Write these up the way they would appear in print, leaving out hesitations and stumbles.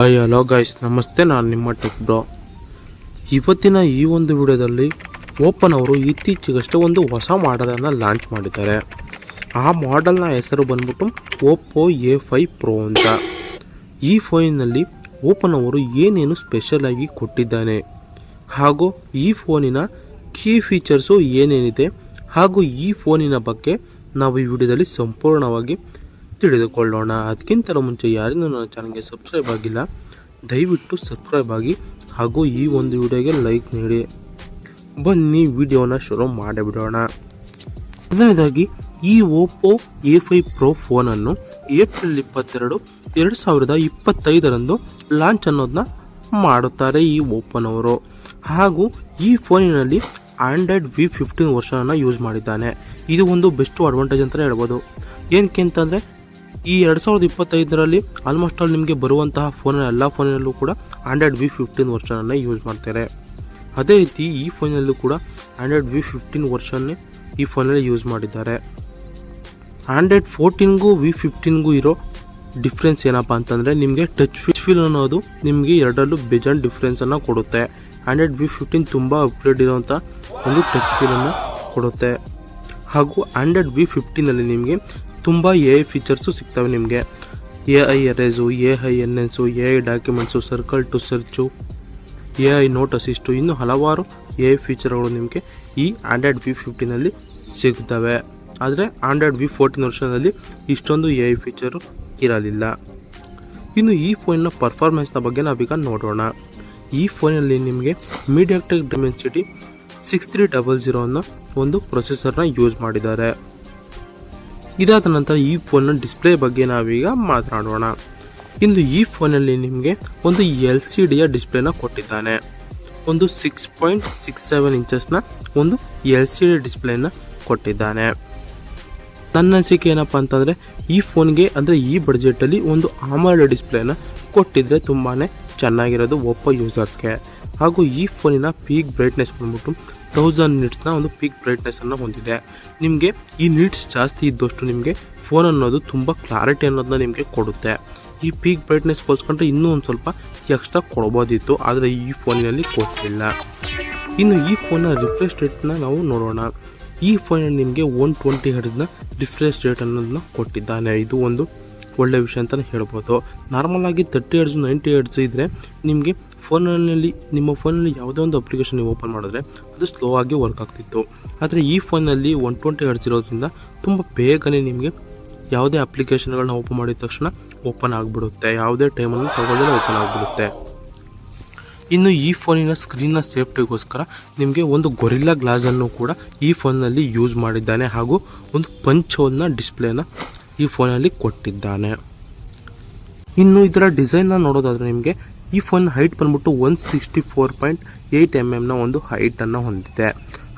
Hi hello guys, ನಮಸ್ತೆ. ನಾನು ನಿಮ್ಮ ಟೆಕ್ ಬ್ರೋ. ಇವತ್ತಿನ ಈ ಒಂದು ವಿಡಿಯೋದಲ್ಲಿ ಓಪನ್ ಅವರು ಇತ್ತೀಚೆಗಷ್ಟೇ ಒಂದು ಹೊಸ ಮಾಡೆಲನ್ನು ಲಾಂಚ್ ಮಾಡಿದ್ದಾರೆ. ಆ ಮಾಡೆಲ್ನ ಹೆಸರು ಬಂದ್ಬಿಟ್ಟು ಓಪೋ A5 Pro ಅಂತ. ಈ ಫೋನಿನಲ್ಲಿ ಓಪನ್ ಅವರು ಏನೇನು ಸ್ಪೆಷಲ್ ಆಗಿ ಕೊಟ್ಟಿದ್ದಾನೆ ಹಾಗೂ ಈ ಫೋನಿನ ಕೀ ಫೀಚರ್ಸು ಏನೇನಿದೆ ಹಾಗೂ ಈ ಫೋನಿನ ಬಗ್ಗೆ ನಾವು ಈ ವಿಡಿಯೋದಲ್ಲಿ ಸಂಪೂರ್ಣವಾಗಿ ತಿಳಿದುಕೊಳ್ಳೋಣ. ಅದಕ್ಕಿಂತ ಮುಂಚೆ ಯಾರಿಂದ ನನ್ನ ಚಾನಲ್ಗೆ ಸಬ್ಸ್ಕ್ರೈಬ್ ಆಗಿಲ್ಲ, ದಯವಿಟ್ಟು ಸಬ್ಸ್ಕ್ರೈಬ್ ಆಗಿ ಹಾಗೂ ಈ ಒಂದು ವಿಡಿಯೋಗೆ ಲೈಕ್ ನೀಡಿ. ಬನ್ನಿ ವಿಡಿಯೋನ ಶುರು ಮಾಡಿಬಿಡೋಣ. ಮೊದಲನೇದಾಗಿ ಈ ಓಪೋ A5 Pro ಫೋನನ್ನು ಏಪ್ರಿಲ್ 22, 2025 ಲಾಂಚ್ ಅನ್ನೋದನ್ನ ಮಾಡುತ್ತಾರೆ ಈ ಓಪನ್ ಅವರು. ಹಾಗೂ ಈ ಫೋನಿನಲ್ಲಿ ಆಂಡ್ರಾಯ್ಡ್ V15 ವರ್ಷನನ್ನು ಯೂಸ್ ಮಾಡಿದ್ದಾನೆ. ಇದು ಒಂದು ಬೆಸ್ಟ್ ಅಡ್ವಾಂಟೇಜ್ ಅಂತಲೇ ಹೇಳ್ಬೋದು. ಏನಕ್ಕೆ ಅಂತಂದರೆ ಈ 2025 ಆಲ್ಮೋಸ್ಟ್ ಆಲ್ ನಿಮಗೆ ಬರುವಂತಹ ಎಲ್ಲ ಫೋನಿನಲ್ಲೂ ಕೂಡ ಆಂಡ್ರಾಯ್ಡ್ V15 ವರ್ಷನನ್ನು ಯೂಸ್ ಮಾಡ್ತಾರೆ. ಅದೇ ರೀತಿ ಈ ಫೋನಲ್ಲೂ ಕೂಡ ಆಂಡ್ರಾಯ್ಡ್ V15 ವರ್ಷನ್ನೇ ಈ ಫೋನಲ್ಲಿ ಯೂಸ್ ಮಾಡಿದ್ದಾರೆ. ಆಂಡ್ರಾಯ್ಡ್ 14ಗೂ V15ಗೂ ಇರೋ ಡಿಫ್ರೆನ್ಸ್ ಏನಪ್ಪ ಅಂತಂದರೆ ನಿಮಗೆ ಟಚ್ ಫೀಲ್ ಅನ್ನೋದು ನಿಮಗೆ ಎರಡರಲ್ಲೂ ಬೇಜಾನ್ ಡಿಫ್ರೆನ್ಸನ್ನು ಕೊಡುತ್ತೆ. ಆಂಡ್ರಾಯ್ಡ್ V15 ತುಂಬ ಅಪ್ಗ್ರೇಡ್ ಇರೋವಂಥ ಒಂದು ಟಚ್ ಫೀಲನ್ನು ಕೊಡುತ್ತೆ. ಹಾಗೂ ಆಂಡ್ರಾಯ್ಡ್ V15ನಲ್ಲಿ ನಿಮಗೆ ತುಂಬ AI ಫೀಚರ್ಸು ಸಿಗ್ತವೆ. ನಿಮಗೆ AI erase, AI enhance, AI documents, circle to search, AI note assist, ಇನ್ನೂ ಹಲವಾರು AI ಫೀಚರ್ಗಳು ನಿಮಗೆ ಈ ಆಂಡ್ರಾಯ್ಡ್ V15ನಲ್ಲಿ ಸಿಗ್ತವೆ. ಆದರೆ ಆಂಡ್ರಾಯ್ಡ್ V14 ವರ್ಷದಲ್ಲಿ ಇಷ್ಟೊಂದು AI ಫೀಚರು ಇರಲಿಲ್ಲ. ಇನ್ನು ಈ ಫೋನಿನ ಪರ್ಫಾರ್ಮೆನ್ಸ್ನ ಬಗ್ಗೆ ನಾವೀಗ ನೋಡೋಣ. ಈ ಫೋನಲ್ಲಿ ನಿಮಗೆ ಮೀಡಿಯಾಟೆಕ್ ಡಿಮೆನ್ಸಿಟಿ 6300 ಅನ್ನೋ ಒಂದು ಪ್ರೊಸೆಸರ್ನ ಯೂಸ್ ಮಾಡಿದ್ದಾರೆ. ಇದಾದ ನಂತರ ಈ ಫೋನ್ನ ಡಿಸ್ಪ್ಲೇ ಬಗ್ಗೆ ನಾವೀಗ ಮಾತನಾಡೋಣ. ಇಂದು ಈ ಫೋನಲ್ಲಿ ನಿಮಗೆ ಒಂದು LCDಯ ಡಿಸ್ಪ್ಲೇನ ಕೊಟ್ಟಿದ್ದಾನೆ. ಒಂದು 6.67 ಇಂಚಸ್ನ ಒಂದು LCD ಡಿಸ್ಪ್ಲೇನ ಕೊಟ್ಟಿದ್ದಾನೆ. ನನ್ನ ಅನಿಸಿಕೆ ಏನಪ್ಪ ಅಂತಂದರೆ ಈ ಫೋನ್ಗೆ ಅಂದರೆ ಈ ಬಡ್ಜೆಟಲ್ಲಿ ಒಂದು AMOLED ಡಿಸ್ಪ್ಲೇನ ಕೊಟ್ಟಿದ್ರೆ ತುಂಬಾ ಚೆನ್ನಾಗಿರೋದು ಓಪೋ ಯೂಸರ್ಸ್ಗೆ. ಹಾಗೂ ಈ ಫೋನಿನ ಪೀಕ್ ಬ್ರೈಟ್ನೆಸ್ ಬಂದ್ಬಿಟ್ಟು 1000 ನಿಟ್ಸ್ನ ಒಂದು ಪೀಕ್ ಬ್ರೈಟ್ನೆಸ್ಸನ್ನು ಹೊಂದಿದೆ. ನಿಮಗೆ ಈ ನಿಟ್ಸ್ ಜಾಸ್ತಿ ಇದ್ದಷ್ಟು ನಿಮಗೆ ಫೋನ್ ಅನ್ನೋದು ತುಂಬ ಕ್ಲಾರಿಟಿ ಅನ್ನೋದನ್ನ ನಿಮಗೆ ಕೊಡುತ್ತೆ. ಈ ಪೀಕ್ ಬ್ರೈಟ್ನೆಸ್ ಹೋಲಿಸ್ಕೊಂಡ್ರೆ ಇನ್ನೂ ಒಂದು ಸ್ವಲ್ಪ ಎಕ್ಸ್ಟ್ರಾ ಕೊಡ್ಬೋದಿತ್ತು, ಆದರೆ ಈ ಫೋನಿನಲ್ಲಿ ಕೊಟ್ಟಿಲ್ಲ. ಇನ್ನು ಈ ಫೋನ್ನ ರಿಫ್ರೆಶ್ ರೇಟ್ನ ನಾವು ನೋಡೋಣ. ಈ ಫೋನಲ್ಲಿ ನಿಮಗೆ 120 Hz ರಿಫ್ರೆಶ್ ರೇಟ್ ಅನ್ನೋದನ್ನ ಕೊಟ್ಟಿದ್ದಾನೆ. ಇದು ಒಂದು ಒಳ್ಳೆ ವಿಷಯ ಅಂತಲೇ ಹೇಳ್ಬೋದು. ನಾರ್ಮಲ್ ಆಗಿ 30 Hz 90 Hz ಇದ್ದರೆ ನಿಮಗೆ ನಿಮ್ಮ ಫೋನಲ್ಲಿ ಯಾವುದೇ ಒಂದು ಅಪ್ಲಿಕೇಶನ್ ನೀವು ಓಪನ್ ಮಾಡಿದ್ರೆ ಅದು ಸ್ಲೋ ಆಗಿ ವರ್ಕ್ ಆಗ್ತಿತ್ತು. ಆದರೆ ಈ ಫೋನಲ್ಲಿ 120 Hz ಇರೋದ್ರಿಂದ ತುಂಬ ಬೇಗನೆ ನಿಮಗೆ ಯಾವುದೇ ಅಪ್ಲಿಕೇಶನ್ಗಳನ್ನ ಓಪನ್ ಮಾಡಿದ ತಕ್ಷಣ ಓಪನ್ ಆಗಿಬಿಡುತ್ತೆ. ಯಾವುದೇ ಟೈಮನ್ನು ತಗೊಳ್ಳದೆ ಓಪನ್ ಆಗಿಬಿಡುತ್ತೆ. ಇನ್ನು ಈ ಫೋನಿನ ಸ್ಕ್ರೀನ್ನ ಸೇಫ್ಟಿಗೋಸ್ಕರ ನಿಮಗೆ ಒಂದು ಗೊರಿಲ್ಲಾ ಗ್ಲಾಸನ್ನು ಕೂಡ ಈ ಫೋನಲ್ಲಿ ಯೂಸ್ ಮಾಡಿದ್ದಾನೆ. ಹಾಗೂ ಒಂದು ಪಂಚ್ ಹೋಲ್ನ ಡಿಸ್ಪ್ಲೇನ ಈ ಫೋನಲ್ಲಿ ಕೊಟ್ಟಿದ್ದಾನೆ. ಇನ್ನು ಇದರ ಡಿಸೈನ್ನ ನೋಡೋದಾದರೆ ನಿಮಗೆ ಈ ಫೋನ್ ಹೈಟ್ ಬಂದ್ಬಿಟ್ಟು 164.8 mm ಒಂದು ಹೈಟನ್ನು ಹೊಂದಿದೆ.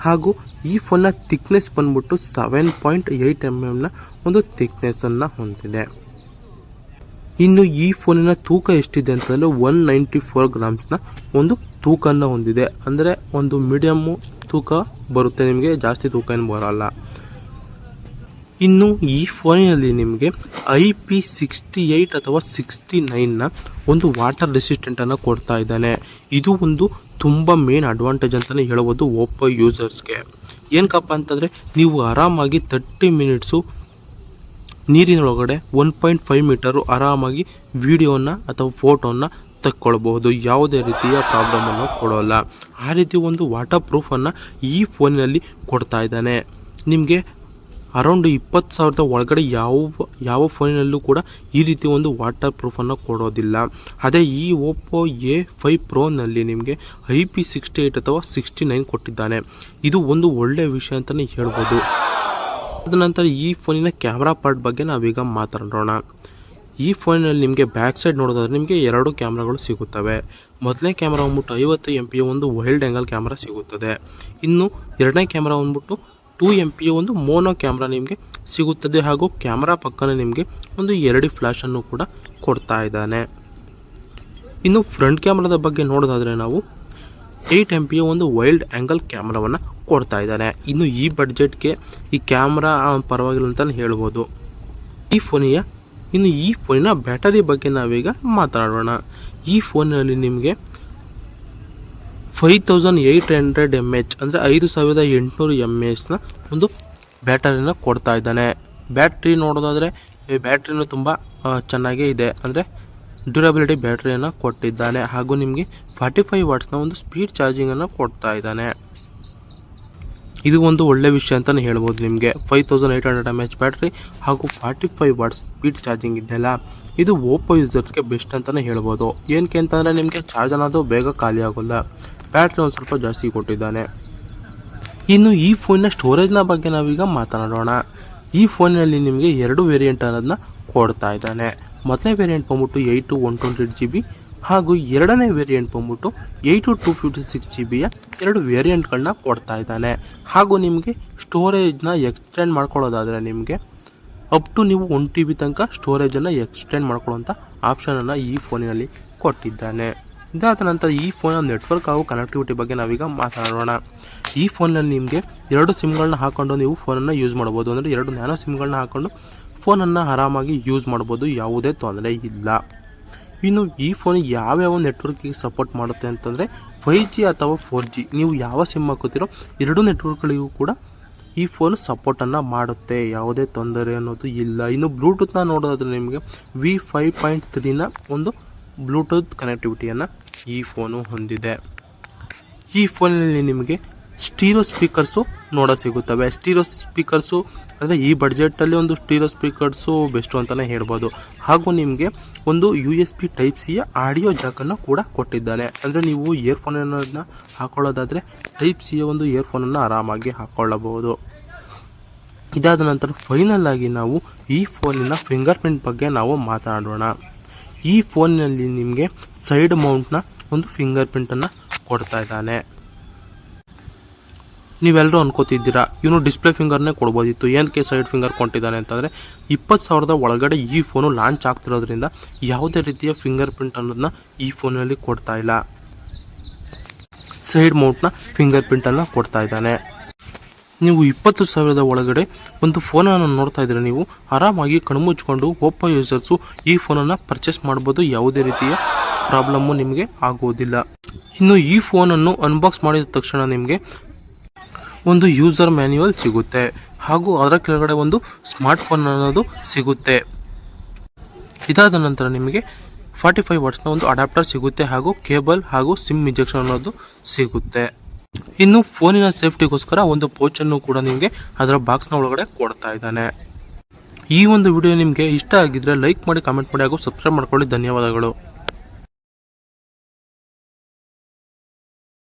ಹಾಗೂ ಈ ಫೋನ್ನ ಥಿಕ್ನೆಸ್ ಬಂದ್ಬಿಟ್ಟು 7.8 mm ಒಂದು ಥಿಕ್ನೆಸ್ಸನ್ನು ಹೊಂದಿದೆ. ಇನ್ನು ಈ ಫೋನಿನ ತೂಕ ಎಷ್ಟಿದೆ ಅಂತಂದರೆ 194 ಗ್ರಾಮ್ಸ್ನ ಒಂದು ತೂಕನ್ನು ಹೊಂದಿದೆ. ಅಂದರೆ ಒಂದು ಮೀಡಿಯಮ್ಮು ತೂಕ ಬರುತ್ತೆ, ನಿಮಗೆ ಜಾಸ್ತಿ ತೂಕ ಏನು ಬರೋಲ್ಲ. ಇನ್ನು ಈ ಫೋನಿನಲ್ಲಿ ನಿಮಗೆ IP68 ಅಥವಾ 69ನ ಒಂದು ವಾಟರ್ ರೆಸಿಸ್ಟೆಂಟನ್ನು ಕೊಡ್ತಾ ಇದ್ದಾನೆ. ಇದು ಒಂದು ತುಂಬ ಮೇನ್ ಅಡ್ವಾಂಟೇಜ್ ಅಂತಲೇ ಹೇಳ್ಬೋದು ಓಪೋ ಯೂಸರ್ಸ್ಗೆ. ಏನಕ್ಕಪ್ಪ ಅಂತಂದರೆ ನೀವು ಆರಾಮಾಗಿ 30 ಮಿನಿಟ್ಸು ನೀರಿನೊಳಗಡೆ 1.5 ಮೀಟರು ಆರಾಮಾಗಿ ವಿಡಿಯೋನ ಅಥವಾ ಫೋಟೋನ ತಕ್ಕೊಳ್ಬಹುದು. ಯಾವುದೇ ರೀತಿಯ ಪ್ರಾಬ್ಲಮನ್ನು ಕೊಡೋಲ್ಲ. ಆ ರೀತಿ ಒಂದು ವಾಟರ್ ಪ್ರೂಫನ್ನು ಈ ಫೋನಿನಲ್ಲಿ ಕೊಡ್ತಾ ಇದ್ದಾನೆ. ನಿಮಗೆ ಅರೌಂಡ್ 20,000 ಒಳಗಡೆ ಯಾವ ಫೋನಿನಲ್ಲೂ ಕೂಡ ಈ ರೀತಿ ಒಂದು ವಾಟರ್ ಪ್ರೂಫನ್ನು ಕೊಡೋದಿಲ್ಲ. ಅದೇ ಈ ಓಪೋ A5 Proನಲ್ಲಿ ನಿಮಗೆ IP68 ಅಥವಾ 69 ಕೊಟ್ಟಿದ್ದಾನೆ. ಇದು ಒಂದು ಒಳ್ಳೆಯ ವಿಷಯ ಅಂತಲೇ ಹೇಳ್ಬೋದು. ಅದನಂತರ ಈ ಫೋನಿನ ಕ್ಯಾಮ್ರಾ ಪಾರ್ಟ್ ಬಗ್ಗೆ ನಾವೀಗ ಮಾತಾಡೋಣ. ಈ ಫೋನಿನಲ್ಲಿ ನಿಮಗೆ ಬ್ಯಾಕ್ ಸೈಡ್ ನೋಡೋದಾದ್ರೆ ನಿಮಗೆ 2 ಕ್ಯಾಮ್ರಾಗಳು ಸಿಗುತ್ತವೆ. ಮೊದಲನೇ ಕ್ಯಾಮ್ರಾ ಬಂದ್ಬಿಟ್ಟು 50 MP ಒಂದು ವೈಲ್ಡ್ ಆ್ಯಂಗಲ್ ಕ್ಯಾಮ್ರಾ ಸಿಗುತ್ತದೆ. ಇನ್ನು ಎರಡನೇ ಕ್ಯಾಮ್ರಾ ಬಂದ್ಬಿಟ್ಟು 2 MP ಒಂದು ಮೋನೋ ಕ್ಯಾಮ್ರಾ ನಿಮಗೆ ಸಿಗುತ್ತದೆ. ಹಾಗೂ ಕ್ಯಾಮ್ರಾ ಪಕ್ಕನೇ ನಿಮಗೆ ಒಂದು LED ಫ್ಲ್ಯಾಶನ್ನು ಕೂಡ ಕೊಡ್ತಾ ಇದ್ದಾನೆ. ಇನ್ನು ಫ್ರಂಟ್ ಕ್ಯಾಮ್ರಾದ ಬಗ್ಗೆ ನೋಡೋದಾದರೆ ನಾವು 8 MP ಒಂದು ವೈಲ್ಡ್ ಆ್ಯಂಗಲ್ ಕ್ಯಾಮ್ರಾವನ್ನು ಕೊಡ್ತಾ ಇದ್ದಾನೆ. ಇನ್ನು ಈ ಬಡ್ಜೆಟ್ಗೆ ಈ ಕ್ಯಾಮ್ರಾ ಪರವಾಗಿಲ್ಲ ಅಂತಲೇ ಹೇಳ್ಬೋದು. ಈ ಫೋನಿಯ ಇನ್ನು ಈ ಫೋನಿನ ಬ್ಯಾಟರಿ ಬಗ್ಗೆ ನಾವೀಗ ಮಾತಾಡೋಣ. ಈ ಫೋನಲ್ಲಿ ನಿಮಗೆ 5800 mAh ಅಂದರೆ 5800 mAhನ ಒಂದು ಬ್ಯಾಟರಿನ ಕೊಡ್ತಾ ಇದ್ದಾನೆ. ಬ್ಯಾಟ್ರಿ ನೋಡೋದಾದರೆ ಈ ಬ್ಯಾಟ್ರಿನೂ ತುಂಬ ಚೆನ್ನಾಗೇ ಇದೆ, ಅಂದರೆ ಡ್ಯೂರಬಿಲಿಟಿ ಬ್ಯಾಟ್ರಿಯನ್ನು ಕೊಟ್ಟಿದ್ದಾನೆ. ಹಾಗೂ ನಿಮಗೆ 45 ವಾಟ್ಸ್ನ ಒಂದು ಸ್ಪೀಡ್ ಚಾರ್ಜಿಂಗನ್ನು ಕೊಡ್ತಾ ಇದ್ದಾನೆ. ಇದು ಒಂದು ಒಳ್ಳೆ ವಿಷಯ ಅಂತಲೇ ಹೇಳ್ಬೋದು. ನಿಮಗೆ 5800 mAh ಬ್ಯಾಟ್ರಿ ಹಾಗೂ 45 ವಾಟ್ಸ್ ಸ್ಪೀಡ್ ಚಾರ್ಜಿಂಗ್ ಇದೆಯಲ್ಲ, ಇದು ಓಪೋ ಯೂಸರ್ಸ್ಗೆ ಬೆಸ್ಟ್ ಅಂತಲೇ ಹೇಳ್ಬೋದು. ಏನಕ್ಕೆ ಅಂತಂದರೆ ನಿಮಗೆ ಚಾರ್ಜ್ ಅನ್ನೋದು ಬೇಗ ಖಾಲಿ ಆಗೋಲ್ಲ, ಬ್ಯಾಟ್ರಿ ಒಂದು ಸ್ವಲ್ಪ ಜಾಸ್ತಿ ಕೊಟ್ಟಿದ್ದಾನೆ. ಇನ್ನು ಈ ಫೋನಿನ ಸ್ಟೋರೇಜ್ನ ಬಗ್ಗೆ ನಾವೀಗ ಮಾತನಾಡೋಣ. ಈ ಫೋನಿನಲ್ಲಿ ನಿಮಗೆ 2 ವೇರಿಯಂಟ್ ಅನ್ನೋದನ್ನ ಕೊಡ್ತಾ ಇದ್ದಾನೆ. ಮೊದಲನೇ ವೇರಿಯಂಟ್ ಬಂದ್ಬಿಟ್ಟು 8 to 128 GB ಹಾಗೂ ಎರಡನೇ ವೇರಿಯಂಟ್ ಬಂದ್ಬಿಟ್ಟು 8 to 256 GB 2 ವೇರಿಯಂಟ್ಗಳನ್ನ ಕೊಡ್ತಾ ಇದ್ದಾನೆ. ಹಾಗೂ ನಿಮಗೆ ಸ್ಟೋರೇಜ್ನ ಎಕ್ಸ್ಟೆಂಡ್ ಮಾಡ್ಕೊಳ್ಳೋದಾದರೆ ನಿಮಗೆ ಅಪ್ ಟು ನೀವು 1 TB ತನಕ ಸ್ಟೋರೇಜನ್ನು ಎಕ್ಸ್ಟೆಂಡ್ ಮಾಡ್ಕೊಳ್ಳೋಂಥ ಆಪ್ಷನನ್ನು ಈ ಫೋನಿನಲ್ಲಿ ಕೊಟ್ಟಿದ್ದಾನೆ. ಇದಾದ ನಂತರ ಈ ಫೋನ್ನ ನೆಟ್ವರ್ಕ್ ಹಾಗೂ ಕನೆಕ್ಟಿವಿಟಿ ಬಗ್ಗೆ ನಾವೀಗ ಮಾತನಾಡೋಣ. ಈ ಫೋನಲ್ಲಿ ನಿಮಗೆ 2 ಸಿಮ್ಗಳನ್ನ ಹಾಕ್ಕೊಂಡು ನೀವು ಫೋನನ್ನು ಯೂಸ್ ಮಾಡ್ಬೋದು. ಅಂದರೆ 2 ನ್ಯಾನೋ ಸಿಮ್ಗಳನ್ನ ಹಾಕ್ಕೊಂಡು ಫೋನನ್ನು ಆರಾಮಾಗಿ ಯೂಸ್ ಮಾಡ್ಬೋದು, ಯಾವುದೇ ತೊಂದರೆ ಇಲ್ಲ. ಇನ್ನು ಈ ಫೋನ್ ಯಾವ್ಯಾವ ನೆಟ್ವರ್ಕಿಗೆ ಸಪೋರ್ಟ್ ಮಾಡುತ್ತೆ ಅಂತಂದರೆ 5G ಅಥವಾ 4G, ನೀವು ಯಾವ ಸಿಮ್ ಹಾಕೋತಿರೋ 2 ನೆಟ್ವರ್ಕ್ಗಳಿಗೂ ಕೂಡ ಈ ಫೋನ್ ಸಪೋರ್ಟನ್ನು ಮಾಡುತ್ತೆ, ಯಾವುದೇ ತೊಂದರೆ ಅನ್ನೋದು ಇಲ್ಲ. ಇನ್ನು ಬ್ಲೂಟೂತ್ನ ನೋಡೋದಾದ್ರೆ ನಿಮಗೆ V5.3ನ ಒಂದು ಬ್ಲೂಟೂತ್ ಕನೆಕ್ಟಿವಿಟಿಯನ್ನು ಈ ಫೋನು ಹೊಂದಿದೆ. ಈ ಫೋನಲ್ಲಿ ನಿಮಗೆ ಸ್ಟೀರಿಯೋ ಸ್ಪೀಕರ್ಸು ಸಿಗುತ್ತವೆ. ಸ್ಟೀರಿಯೋ ಸ್ಪೀಕರ್ಸು ಅಂದರೆ ಈ ಬಡ್ಜೆಟಲ್ಲಿ ಒಂದು ಸ್ಟೀರಿಯೋ ಸ್ಪೀಕರ್ಸು ಬೆಸ್ಟು ಅಂತಲೇ ಹೇಳ್ಬೋದು. ಹಾಗೂ ನಿಮಗೆ ಒಂದು USB Type-C ಆಡಿಯೋ ಜಾಕನ್ನು ಕೂಡ ಕೊಟ್ಟಿದ್ದಾನೆ. ಅಂದರೆ ನೀವು ಇಯರ್ಫೋನ್ ಅನ್ನೋದನ್ನ ಹಾಕೊಳ್ಳೋದಾದರೆ Type-C ಒಂದು ಇಯರ್ಫೋನನ್ನು ಆರಾಮಾಗಿ ಹಾಕ್ಕೊಳ್ಳಬಹುದು. ಇದಾದ ನಂತರ ಫೈನಲ್ ಆಗಿ ನಾವು ಈ ಫೋನಿನ ಫಿಂಗರ್ ಪ್ರಿಂಟ್ ಬಗ್ಗೆ ನಾವು ಮಾತನಾಡೋಣ. ಈ ಫೋನಿನಲ್ಲಿ ನಿಮಗೆ ಸೈಡ್ ಮೌಂಟ್ನ ಒಂದು ಫಿಂಗರ್ ಪ್ರಿಂಟನ್ನು ಕೊಡ್ತಾ ಇದ್ದಾನೆ. ನೀವೆಲ್ಲರೂ ಅನ್ಕೋತಿದ್ದೀರಾ ಇವನು ಡಿಸ್ಪ್ಲೇ ಫಿಂಗರ್ನೇ ಕೊಡ್ಬೋದಿತ್ತು, ಏನಕ್ಕೆ ಸೈಡ್ ಫಿಂಗರ್ ಕೊಟ್ಟಿದ್ದಾನೆ ಅಂತಂದರೆ 20,000 ಒಳಗಡೆ ಈ ಫೋನು ಲಾಂಚ್ ಆಗ್ತಿರೋದ್ರಿಂದ ಯಾವುದೇ ರೀತಿಯ ಫಿಂಗರ್ ಪ್ರಿಂಟ್ ಅನ್ನೋದನ್ನ ಈ ಫೋನಲ್ಲಿ ಕೊಡ್ತಾ ಇಲ್ಲ. ಸೈಡ್ ಮೌಂಟ್ನ ಫಿಂಗರ್ ಪ್ರಿಂಟನ್ನು ಕೊಡ್ತಾ ಇದ್ದಾನೆ. ನೀವು 20,000 ಒಳಗಡೆ ಒಂದು ಫೋನನ್ನು ನೋಡ್ತಾ ಇದ್ರೆ ನೀವು ಆರಾಮಾಗಿ ಕಣ್ಮುಚ್ಕೊಂಡು ಓಪೋ ಯೂಸರ್ಸು ಈ ಫೋನನ್ನು ಪರ್ಚೇಸ್ ಮಾಡ್ಬೋದು, ಯಾವುದೇ ರೀತಿಯ ಪ್ರಾಬ್ಲಮ್ಮು ನಿಮಗೆ ಆಗುವುದಿಲ್ಲ. ಇನ್ನು ಈ ಫೋನನ್ನು ಅನ್ಬಾಕ್ಸ್ ಮಾಡಿದ ತಕ್ಷಣ ನಿಮಗೆ ಒಂದು ಯೂಸರ್ ಮ್ಯಾನ್ಯುವಲ್ ಸಿಗುತ್ತೆ ಹಾಗೂ ಅದರ ಕೆಳಗಡೆ ಒಂದು ಸ್ಮಾರ್ಟ್ ಫೋನ್ ಅನ್ನೋದು ಸಿಗುತ್ತೆ. ಇದಾದ ನಂತರ ನಿಮಗೆ 45 ವಾಟ್ಸ್ನ ಒಂದು ಅಡಾಪ್ಟರ್ ಸಿಗುತ್ತೆ ಹಾಗೂ ಕೇಬಲ್ ಹಾಗೂ ಸಿಮ್ ಇಂಜೆಕ್ಷನ್ ಅನ್ನೋದು ಸಿಗುತ್ತೆ. ಇನ್ನು ಫೋನಿನ ಸೇಫ್ಟಿಗೋಸ್ಕರ ಒಂದು ಪೌಚನ್ನು ಕೂಡ ನಿಮಗೆ ಅದರ ಬಾಕ್ಸ್ನ ಒಳಗಡೆ ಕೊಡ್ತಾ ಇದ್ದಾನೆ. ಈ ಒಂದು ವಿಡಿಯೋ ನಿಮಗೆ ಇಷ್ಟ ಆಗಿದ್ರೆ ಲೈಕ್ ಮಾಡಿ, ಕಾಮೆಂಟ್ ಮಾಡಿ ಹಾಗೂ ಸಬ್ಸ್ಕ್ರೈಬ್ ಮಾಡ್ಕೊಳ್ಳಿ. ಧನ್ಯವಾದಗಳು.